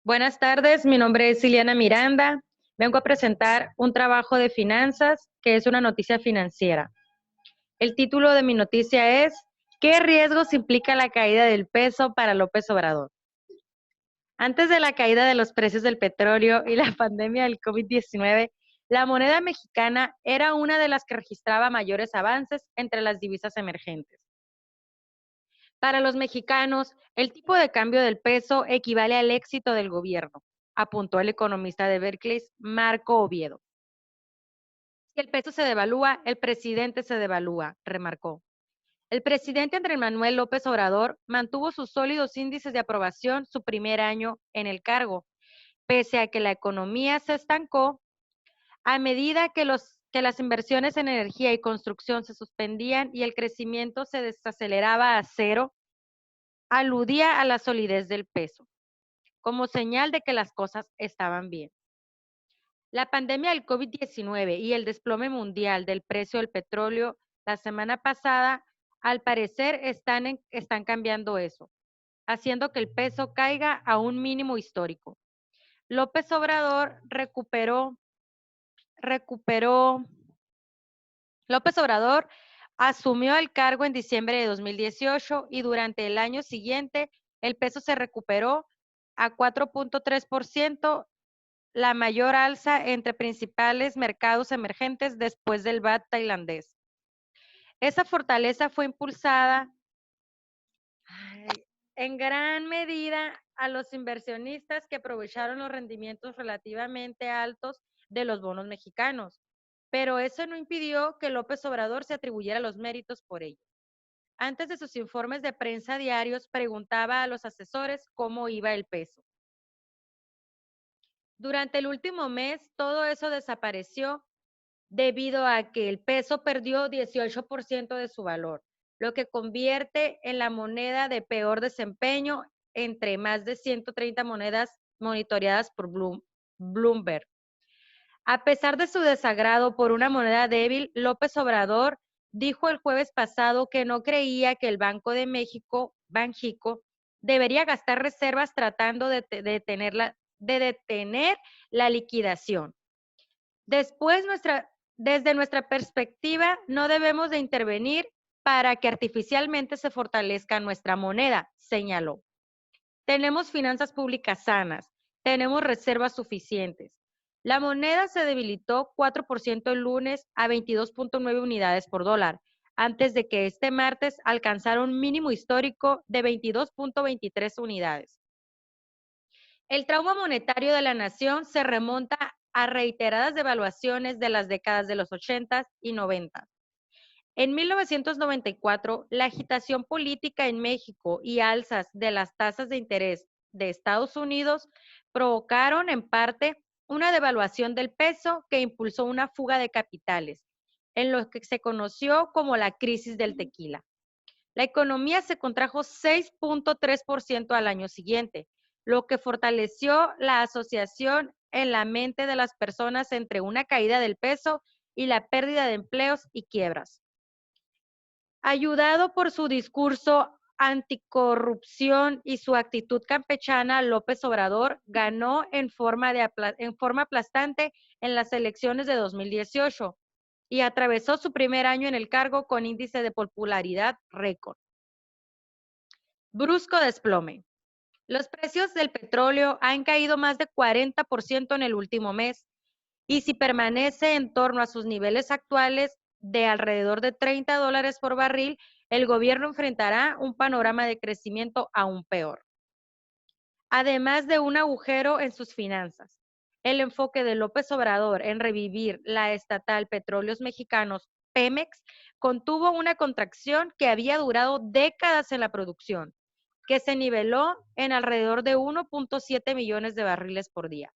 Buenas tardes, mi nombre es Iliana Miranda. Vengo a presentar un trabajo de finanzas que es una noticia financiera. El título de mi noticia es ¿qué riesgos implica la caída del peso para López Obrador? Antes de la caída de los precios del petróleo y la pandemia del COVID-19, la moneda mexicana era una de las que registraba mayores avances entre las divisas emergentes. Para los mexicanos, el tipo de cambio del peso equivale al éxito del gobierno, apuntó el economista de Berkeley, Marco Oviedo. Si el peso se devalúa, el presidente se devalúa, remarcó. El presidente Andrés Manuel López Obrador mantuvo sus sólidos índices de aprobación su primer año en el cargo, pese a que la economía se estancó a medida que las inversiones en energía y construcción se suspendían y el crecimiento se desaceleraba a cero, aludía a la solidez del peso, como señal de que las cosas estaban bien. La pandemia del COVID-19 y el desplome mundial del precio del petróleo la semana pasada, al parecer, están cambiando eso, haciendo que el peso caiga a un mínimo histórico. López Obrador recuperó, López Obrador asumió el cargo en diciembre de 2018 y durante el año siguiente el peso se recuperó a 4.3%, la mayor alza entre principales mercados emergentes después del baht tailandés. Esa fortaleza fue impulsada en gran medida a los inversionistas que aprovecharon los rendimientos relativamente altos de los bonos mexicanos, pero eso no impidió que López Obrador se atribuyera los méritos por ello. Antes de sus informes de prensa diarios, preguntaba a los asesores cómo iba el peso. Durante el último mes, todo eso desapareció debido a que el peso perdió 18% de su valor, lo que convierte en la moneda de peor desempeño entre más de 130 monedas monitoreadas por Bloomberg. A pesar de su desagrado por una moneda débil, López Obrador dijo el jueves pasado que no creía que el Banco de México, Banjico, debería gastar reservas tratando de detener la liquidación. Desde nuestra perspectiva, no debemos de intervenir para que artificialmente se fortalezca nuestra moneda, señaló. Tenemos finanzas públicas sanas, tenemos reservas suficientes. La moneda se debilitó 4% el lunes a 22.9 unidades por dólar, antes de que este martes alcanzara un mínimo histórico de 22.23 unidades. El trauma monetario de la nación se remonta a reiteradas devaluaciones de las décadas de los 80 y 90. En 1994, la agitación política en México y alzas de las tasas de interés de Estados Unidos provocaron en parte una devaluación del peso que impulsó una fuga de capitales, en lo que se conoció como la crisis del tequila. La economía se contrajo 6.3% al año siguiente, lo que fortaleció la asociación en la mente de las personas entre una caída del peso y la pérdida de empleos y quiebras. Ayudado por su discurso anticorrupción y su actitud campechana, López Obrador ganó en forma aplastante en las elecciones de 2018 y atravesó su primer año en el cargo con índice de popularidad récord. Brusco desplome. Los precios del petróleo han caído más de 40% en el último mes y si permanece en torno a sus niveles actuales de alrededor de $30 por barril, el gobierno enfrentará un panorama de crecimiento aún peor. Además de un agujero en sus finanzas, el enfoque de López Obrador en revivir la estatal Petróleos Mexicanos, Pemex, contuvo una contracción que había durado décadas en la producción, que se niveló en alrededor de 1.7 millones de barriles por día.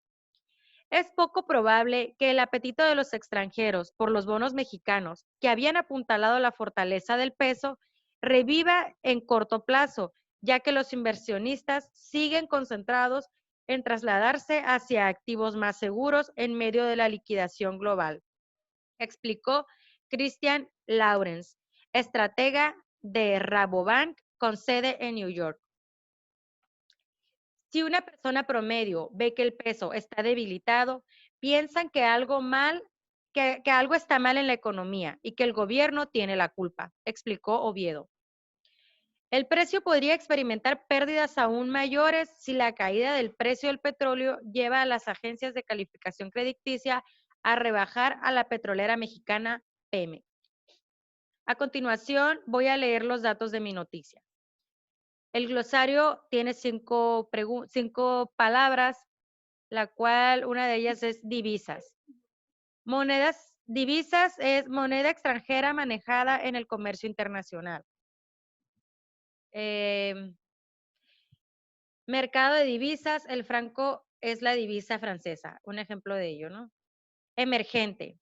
Es poco probable que el apetito de los extranjeros por los bonos mexicanos, que habían apuntalado la fortaleza del peso, reviva en corto plazo, ya que los inversionistas siguen concentrados en trasladarse hacia activos más seguros en medio de la liquidación global, explicó Christian Lawrence, estratega de Rabobank con sede en New York. Si una persona promedio ve que el peso está debilitado, piensan que algo está mal en la economía y que el gobierno tiene la culpa, explicó Oviedo. El precio podría experimentar pérdidas aún mayores si la caída del precio del petróleo lleva a las agencias de calificación crediticia a rebajar a la petrolera mexicana Pemex. A continuación, voy a leer los datos de mi noticia. El glosario tiene cinco palabras, la cual una de ellas es divisas. Divisas es moneda extranjera manejada en el comercio internacional. Mercado de divisas, el franco es la divisa francesa, un ejemplo de ello, ¿no? Emergente,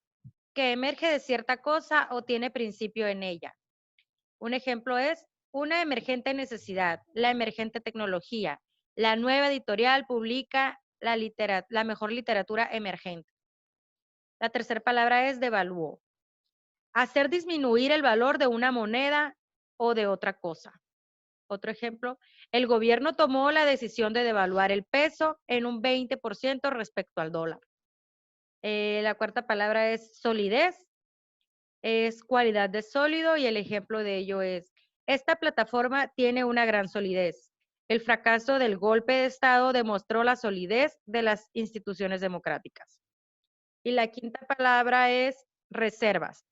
que emerge de cierta cosa o tiene principio en ella. Un ejemplo es una emergente necesidad, la emergente tecnología. La nueva editorial publica la mejor literatura emergente. La tercera palabra es devalúo. Hacer disminuir el valor de una moneda o de otra cosa. Otro ejemplo, el gobierno tomó la decisión de devaluar el peso en un 20% respecto al dólar. La cuarta palabra es solidez, es cualidad de sólido y el ejemplo de ello es, esta plataforma tiene una gran solidez. El fracaso del golpe de Estado demostró la solidez de las instituciones democráticas. Y la quinta palabra es reservas,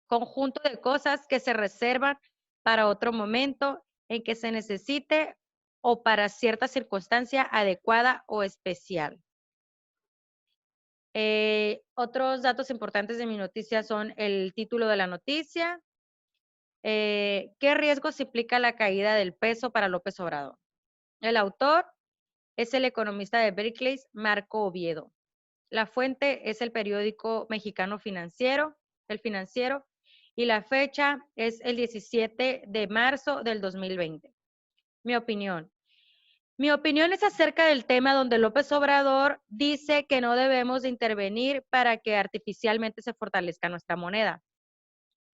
conjunto de cosas que se reservan para otro momento en que se necesite o para cierta circunstancia adecuada o especial. Otros datos importantes de mi noticia son el título de la noticia. ¿Qué riesgos implica la caída del peso para López Obrador? El autor es el economista de Berkeley, Marco Oviedo. La fuente es el periódico mexicano Financiero, El Financiero, y la fecha es el 17 de marzo del 2020. Mi opinión. Mi opinión es acerca del tema donde López Obrador dice que no debemos de intervenir para que artificialmente se fortalezca nuestra moneda.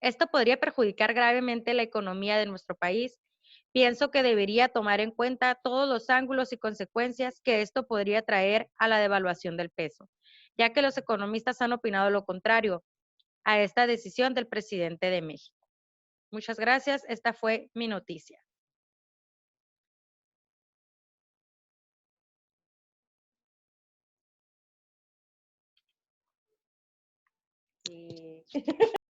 Esto podría perjudicar gravemente la economía de nuestro país. Pienso que debería tomar en cuenta todos los ángulos y consecuencias que esto podría traer a la devaluación del peso, ya que los economistas han opinado lo contrario a esta decisión del presidente de México. Muchas gracias. Esta fue mi noticia. Sí.